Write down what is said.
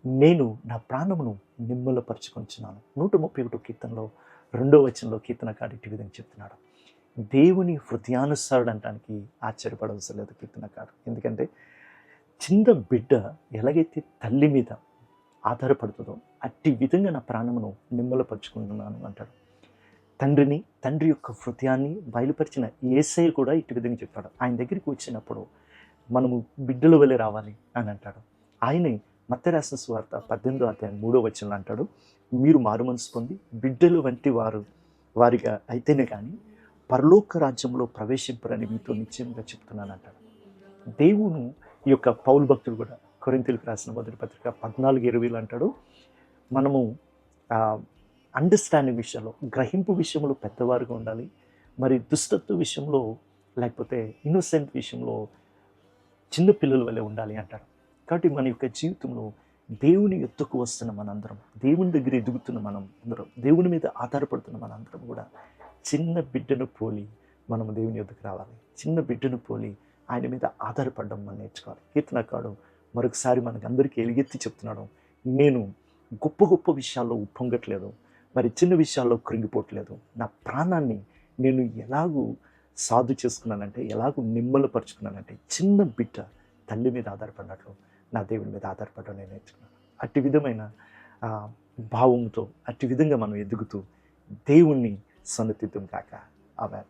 నేను నా ప్రాణమును నిమ్మలపరుచుకొంచున్నాను. 131 కీర్తనలో 2వ వచనంలో కీర్తనకారుడు ఇటు విధంగా చెప్తున్నాడు. దేవుని హృదయానుసారుడు అనడానికి ఆశ్చర్యపడవలసిన లేదు కీర్తనకారుడు. ఎందుకంటే చిన్న బిడ్డ ఎలాగైతే తల్లి మీద ఆధారపడుతుందో అట్టి విధంగా నా ప్రాణమును నిమ్మలపరుచుకుంటున్నాను అంటాడు. తండ్రి యొక్క హృదయాన్ని బయలుపరిచిన యేసయ్య కూడా ఇటు విధంగా చెప్పాడు. ఆయన దగ్గరికి వచ్చినప్పుడు మనము బిడ్డల వలె రావాలి అని అంటాడు. ఆయనే మత్తయి రాసిన సువార్త 18వ అధ్యాయం 3వ వచనంలో అంటాడు, మీరు మారుమనసు పొంది బిడ్డలు వంటి వారిగా అయితేనే కానీ పరలోక రాజ్యంలో ప్రవేశింపరని మీతో నిశ్చయంగా చెప్తున్నాను అంటాడు. దేవుడు ఈ యొక్క పౌలు భక్తుడు కూడా కొరింథీయులకు రాసిన మొదటి పత్రిక 14:20 అంటాడు, మనము అండర్స్టాండింగ్ విషయంలో, గ్రహింపు విషయంలో పెద్దవారుగా ఉండాలి, మరి దుష్టత్వ విషయంలో లేకపోతే ఇన్నోసెంట్ విషయంలో చిన్న పిల్లల వల్లే ఉండాలి అంటారు. కాబట్టి మన యొక్క జీవితంలో దేవుని ఎత్తుకు వస్తున్న మనందరం, దేవుని దగ్గర ఎదుగుతున్న మనం అందరం, దేవుని మీద ఆధారపడుతున్న మనందరం కూడా చిన్న బిడ్డను పోలి మనము దేవుని ఎద్దుకు రావాలి. చిన్న బిడ్డను పోలి ఆయన మీద ఆధారపడడం మనం నేర్చుకోవాలి. కీర్తనకారుడు మరొకసారి మనకు అందరికీ ఎలుగెత్తి చెప్తున్నాడు, నేను గొప్ప గొప్ప విషయాల్లో ఉప్పొంగట్లేదు, మరి చిన్న విషయాల్లో కృంగిపోవట్లేదు. నా ప్రాణాన్ని నేను ఎలాగూ సాధు చేసుకున్నానంటే, ఎలాగూ నిమ్మలపరుచుకున్నానంటే, చిన్న బిడ్డ తల్లి మీద ఆధారపడినట్లు నా దేవుని మీద ఆధారపడడం నేను నేర్చుకున్నాను. అట్టి విధమైన భావంతో అట్టి విధంగా మనం ఎదుగుతూ దేవుణ్ణి సన్నతిద్దాం కాక. ఆమేన్.